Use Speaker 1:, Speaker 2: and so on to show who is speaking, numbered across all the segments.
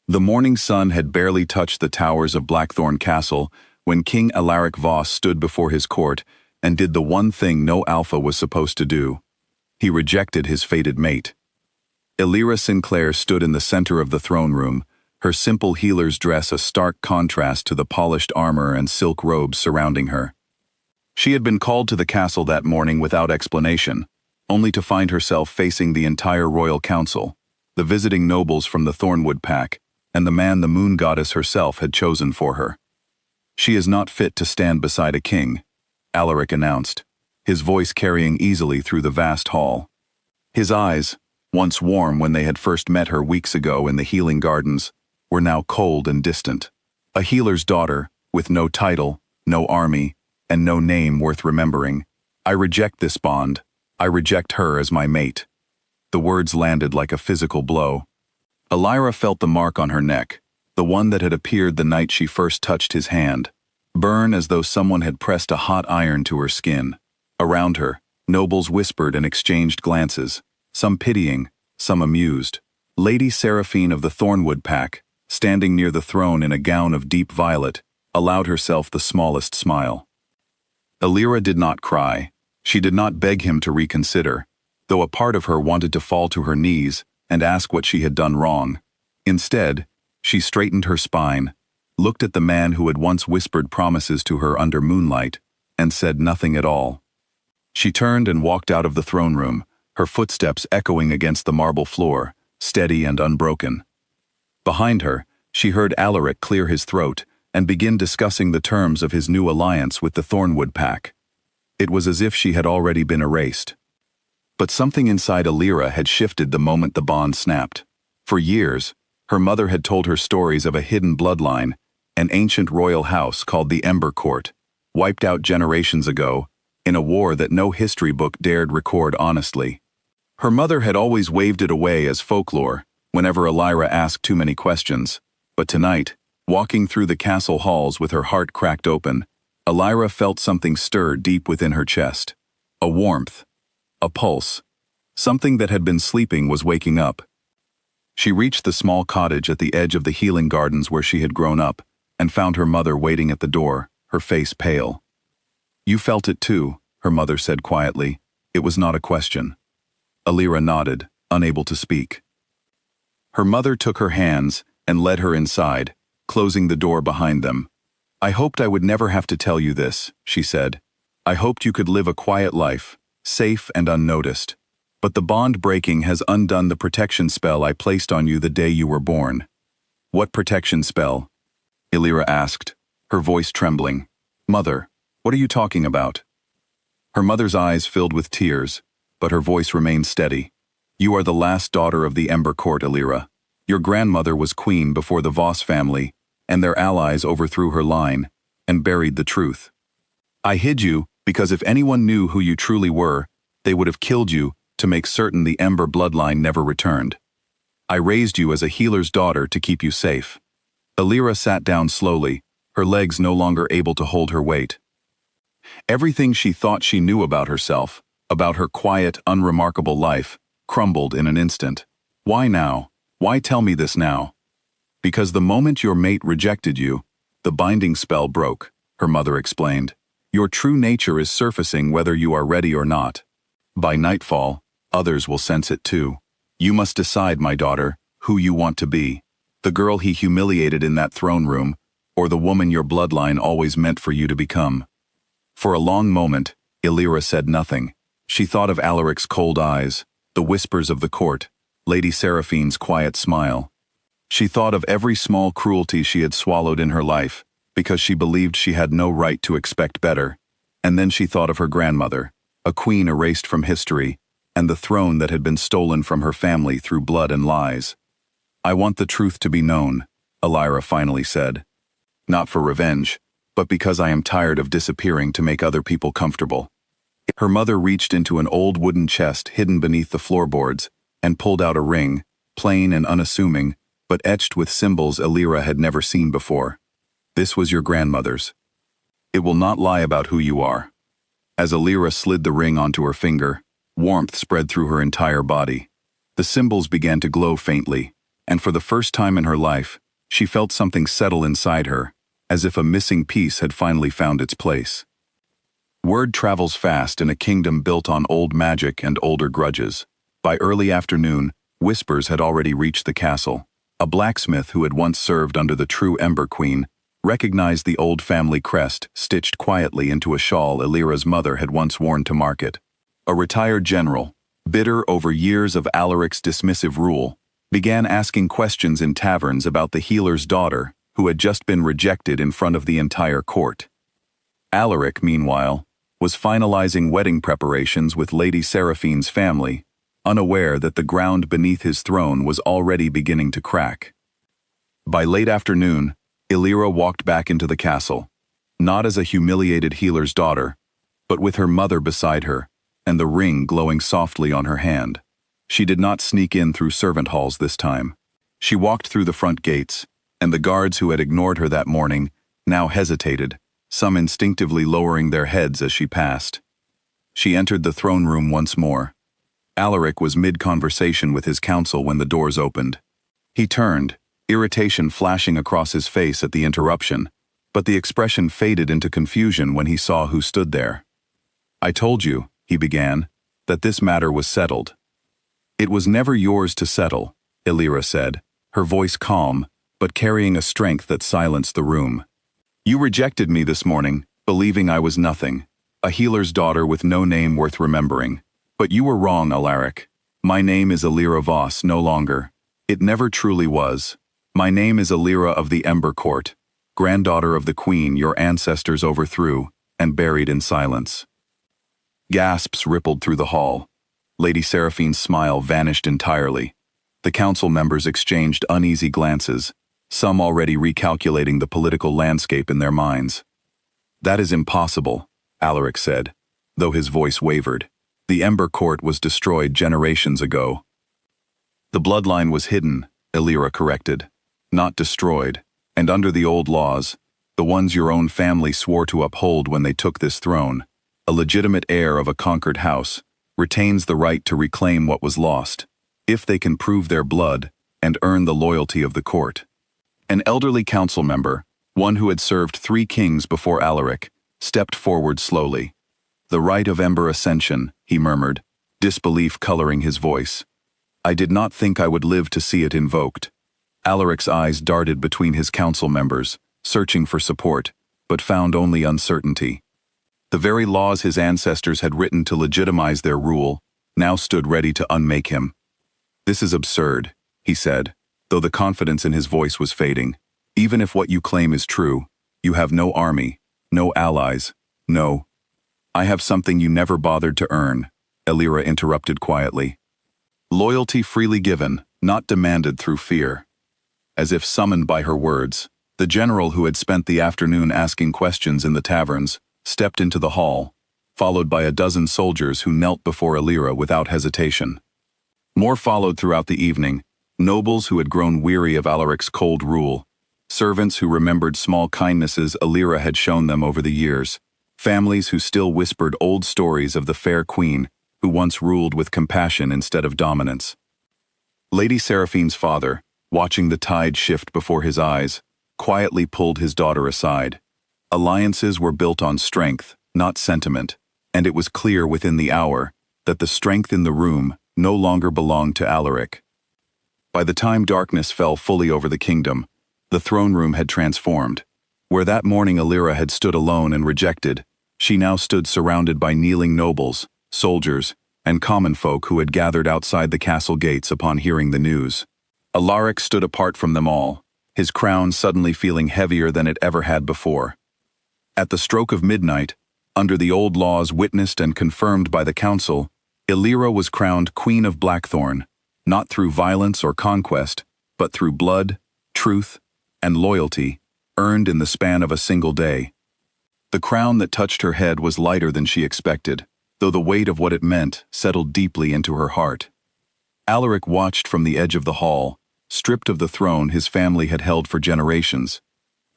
Speaker 1: The morning sun had barely touched the towers of Blackthorn Castle when King Alaric Voss stood before his court and did the one thing no alpha was supposed to do. He rejected his fated mate. Elira Sinclair stood in the center of the throne room, her simple healer's dress a stark contrast to the polished armor and silk robes surrounding her. She had been called to the castle that morning without explanation, only to find herself facing the entire royal council, the visiting nobles from the Thornwood pack, and the man the moon goddess herself had chosen for her. "She is not fit to stand beside a king," Alaric announced, his voice carrying easily through the vast hall. His eyes, once warm when they had first met her weeks ago in the healing gardens, were now cold and distant. A healer's daughter, with no title, no army, and no name worth remembering. "I reject this bond. I reject her as my mate." The words landed like a physical blow. Elira felt the mark on her neck, the one that had appeared the night she first touched his hand, burn as though someone had pressed a hot iron to her skin. Around her, nobles whispered and exchanged glances, some pitying, some amused. Lady Seraphine of the Thornwood pack, standing near the throne in a gown of deep violet, allowed herself the smallest smile. Elira did not cry. She did not beg him to reconsider, though a part of her wanted to fall to her knees and ask what she had done wrong. Instead, she straightened her spine, looked at the man who had once whispered promises to her under moonlight, and said nothing at all. She turned and walked out of the throne room, her footsteps echoing against the marble floor, steady and unbroken. Behind her, she heard Alaric clear his throat and begin discussing the terms of his new alliance with the Thornwood pack. It was as if she had already been erased. But something inside Elira had shifted the moment the bond snapped. For years, her mother had told her stories of a hidden bloodline, an ancient royal house called the Ember Court, wiped out generations ago, in a war that no history book dared record honestly. Her mother had always waved it away as folklore, whenever Elira asked too many questions, but tonight, walking through the castle halls with her heart cracked open, Elira felt something stir deep within her chest. A warmth. A pulse. Something that had been sleeping was waking up. She reached the small cottage at the edge of the healing gardens where she had grown up, and found her mother waiting at the door, her face pale. "You felt it too," her mother said quietly. It was not a question. Elira nodded, unable to speak. Her mother took her hands and led her inside, closing the door behind them. "I hoped I would never have to tell you this," she said. "I hoped you could live a quiet life, safe and unnoticed. But the bond breaking has undone the protection spell I placed on you the day you were born." "What protection spell?" Elira asked, her voice trembling. "Mother, what are you talking about?" Her mother's eyes filled with tears, but her voice remained steady. "You are the last daughter of the Ember Court, Elira. Your grandmother was queen before the Voss family, and their allies overthrew her line and buried the truth. I hid you because if anyone knew who you truly were, they would have killed you to make certain the Ember bloodline never returned. I raised you as a healer's daughter to keep you safe." Elira sat down slowly, her legs no longer able to hold her weight. Everything she thought she knew about herself, about her quiet, unremarkable life, crumbled in an instant. "Why now? Why tell me this now?" "Because the moment your mate rejected you, the binding spell broke," her mother explained. "Your true nature is surfacing whether you are ready or not. By nightfall, others will sense it too. You must decide, my daughter, who you want to be. The girl he humiliated in that throne room, or the woman your bloodline always meant for you to become." For a long moment, Elira said nothing. She thought of Alaric's cold eyes, the whispers of the court, Lady Seraphine's quiet smile. She thought of every small cruelty she had swallowed in her life, because she believed she had no right to expect better. And then she thought of her grandmother, a queen erased from history, and the throne that had been stolen from her family through blood and lies. "I want the truth to be known," Elira finally said. "Not for revenge, but because I am tired of disappearing to make other people comfortable." Her mother reached into an old wooden chest hidden beneath the floorboards and pulled out a ring, plain and unassuming, but etched with symbols Elira had never seen before. "This was your grandmother's. It will not lie about who you are." As Elira slid the ring onto her finger, warmth spread through her entire body. The symbols began to glow faintly, and for the first time in her life, she felt something settle inside her, as if a missing piece had finally found its place. Word travels fast in a kingdom built on old magic and older grudges. By early afternoon, whispers had already reached the castle. A blacksmith who had once served under the true Ember Queen recognized the old family crest stitched quietly into a shawl Elira's mother had once worn to market. A retired general, bitter over years of Alaric's dismissive rule, began asking questions in taverns about the healer's daughter who had just been rejected in front of the entire court. Alaric, meanwhile, was finalizing wedding preparations with Lady Seraphine's family, unaware that the ground beneath his throne was already beginning to crack. By late afternoon, Elira walked back into the castle, not as a humiliated healer's daughter, but with her mother beside her, and the ring glowing softly on her hand. She did not sneak in through servant halls this time. She walked through the front gates, and the guards who had ignored her that morning now hesitated, some instinctively lowering their heads as she passed. She entered the throne room once more. Alaric was mid-conversation with his council when the doors opened. He turned, irritation flashing across his face at the interruption, but the expression faded into confusion when he saw who stood there. "I told you," he began, "that this matter was settled." "It was never yours to settle," Elira said, her voice calm, but carrying a strength that silenced the room. "You rejected me this morning, believing I was nothing, a healer's daughter with no name worth remembering. But you were wrong, Alaric. My name is Elira Voss no longer. It never truly was. My name is Elira of the Ember Court, granddaughter of the queen your ancestors overthrew and buried in silence." Gasps rippled through the hall. Lady Seraphine's smile vanished entirely. The council members exchanged uneasy glances, some already recalculating the political landscape in their minds. "That is impossible," Alaric said, though his voice wavered. "The Ember Court was destroyed generations ago." "The bloodline was hidden," Elira corrected, "not destroyed, and under the old laws, the ones your own family swore to uphold when they took this throne, a legitimate heir of a conquered house retains the right to reclaim what was lost, if they can prove their blood and earn the loyalty of the court." An elderly council member, one who had served 3 kings before Alaric, stepped forward slowly. "The right of Ember Ascension," he murmured, disbelief coloring his voice. "I did not think I would live to see it invoked." Alaric's eyes darted between his council members, searching for support, but found only uncertainty. The very laws his ancestors had written to legitimize their rule now stood ready to unmake him. "This is absurd," he said, though the confidence in his voice was fading. "Even if what you claim is true, you have no army, no allies, no—" "I have something you never bothered to earn," Elira interrupted quietly. "Loyalty freely given, not demanded through fear." As if summoned by her words, the general who had spent the afternoon asking questions in the taverns stepped into the hall, followed by a dozen soldiers who knelt before Elira without hesitation. More followed throughout the evening, nobles who had grown weary of Alaric's cold rule, servants who remembered small kindnesses Elira had shown them over the years, families who still whispered old stories of the fair queen who once ruled with compassion instead of dominance. Lady Seraphine's father, watching the tide shift before his eyes, quietly pulled his daughter aside. Alliances were built on strength, not sentiment, and it was clear within the hour that the strength in the room no longer belonged to Alaric. By the time darkness fell fully over the kingdom, the throne room had transformed. Where that morning Elira had stood alone and rejected, she now stood surrounded by kneeling nobles, soldiers, and common folk who had gathered outside the castle gates upon hearing the news. Alaric stood apart from them all, his crown suddenly feeling heavier than it ever had before. At the stroke of midnight, under the old laws witnessed and confirmed by the council, Elira was crowned Queen of Blackthorn, not through violence or conquest, but through blood, truth, and loyalty, earned in the span of a single day. The crown that touched her head was lighter than she expected, though the weight of what it meant settled deeply into her heart. Alaric watched from the edge of the hall, stripped of the throne his family had held for generations,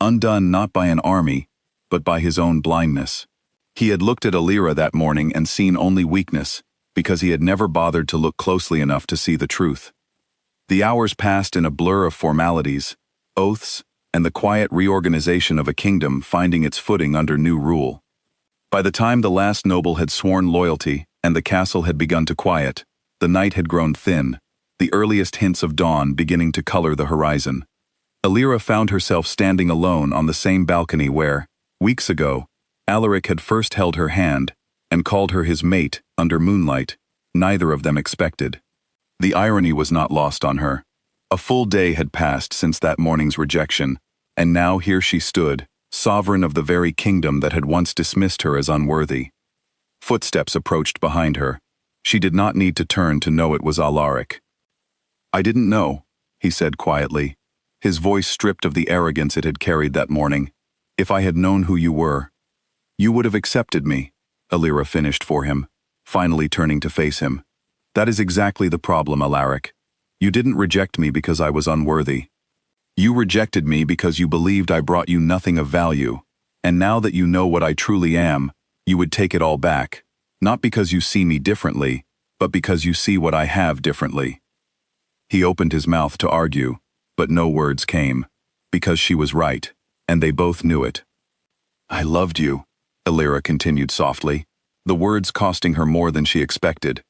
Speaker 1: undone not by an army, but by his own blindness. He had looked at Elira that morning and seen only weakness, because he had never bothered to look closely enough to see the truth. The hours passed in a blur of formalities, oaths, and the quiet reorganization of a kingdom finding its footing under new rule. By the time the last noble had sworn loyalty and the castle had begun to quiet, the night had grown thin, the earliest hints of dawn beginning to color the horizon. Alira found herself standing alone on the same balcony where, weeks ago, Alaric had first held her hand and called her his mate under moonlight, neither of them expected. The irony was not lost on her. A full day had passed since that morning's rejection, and now here she stood, sovereign of the very kingdom that had once dismissed her as unworthy. Footsteps approached behind her. She did not need to turn to know it was Alaric. "I didn't know," he said quietly, his voice stripped of the arrogance it had carried that morning. "If I had known who you were." "You would have accepted me," Alira finished for him, finally turning to face him. "That is exactly the problem, Alaric. You didn't reject me because I was unworthy. You rejected me because you believed I brought you nothing of value, and now that you know what I truly am, you would take it all back, not because you see me differently, but because you see what I have differently." He opened his mouth to argue, but no words came, because she was right, and they both knew it. "I loved you," Alira continued softly, the words costing her more than she expected.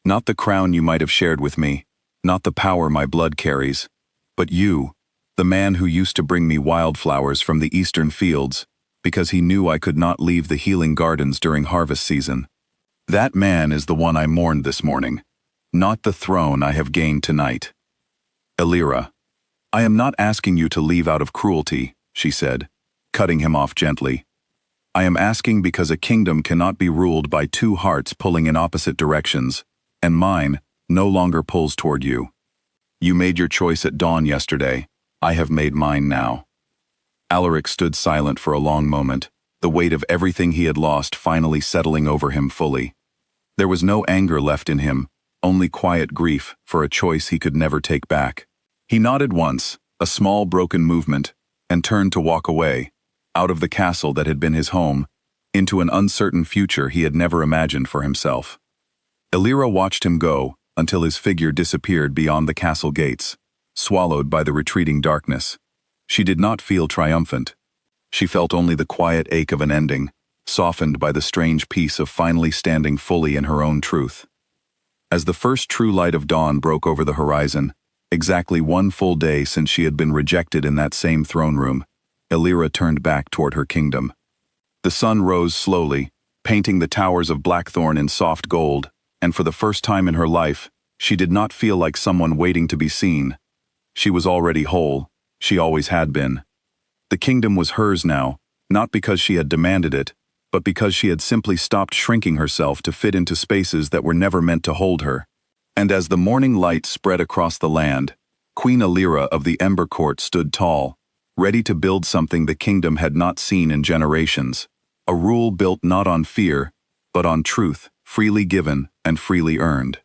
Speaker 1: "Not the crown you might have shared with me, not the power my blood carries, but you, the man who used to bring me wildflowers from the eastern fields, because he knew I could not leave the healing gardens during harvest season. That man is the one I mourned this morning, not the throne I have gained tonight." "Alira, I am not asking you to leave out of cruelty," she said, cutting him off gently. "I am asking because a kingdom cannot be ruled by two hearts pulling in opposite directions, and mine no longer pulls toward you. You made your choice at dawn yesterday. I have made mine now." Alaric stood silent for a long moment, the weight of everything he had lost finally settling over him fully. There was no anger left in him, only quiet grief for a choice he could never take back. He nodded once, a small broken movement, and turned to walk away, out of the castle that had been his home, into an uncertain future he had never imagined for himself. Alira watched him go until his figure disappeared beyond the castle gates, swallowed by the retreating darkness. She did not feel triumphant. She felt only the quiet ache of an ending, softened by the strange peace of finally standing fully in her own truth. As the first true light of dawn broke over the horizon, exactly one full day since she had been rejected in that same throne room, Alira turned back toward her kingdom. The sun rose slowly, painting the towers of Blackthorn in soft gold, and for the first time in her life, she did not feel like someone waiting to be seen. She was already whole, she always had been. The kingdom was hers now, not because she had demanded it, but because she had simply stopped shrinking herself to fit into spaces that were never meant to hold her. And as the morning light spread across the land, Queen Alira of the Ember Court stood tall, ready to build something the kingdom had not seen in generations, a rule built not on fear, but on truth, freely given and freely earned.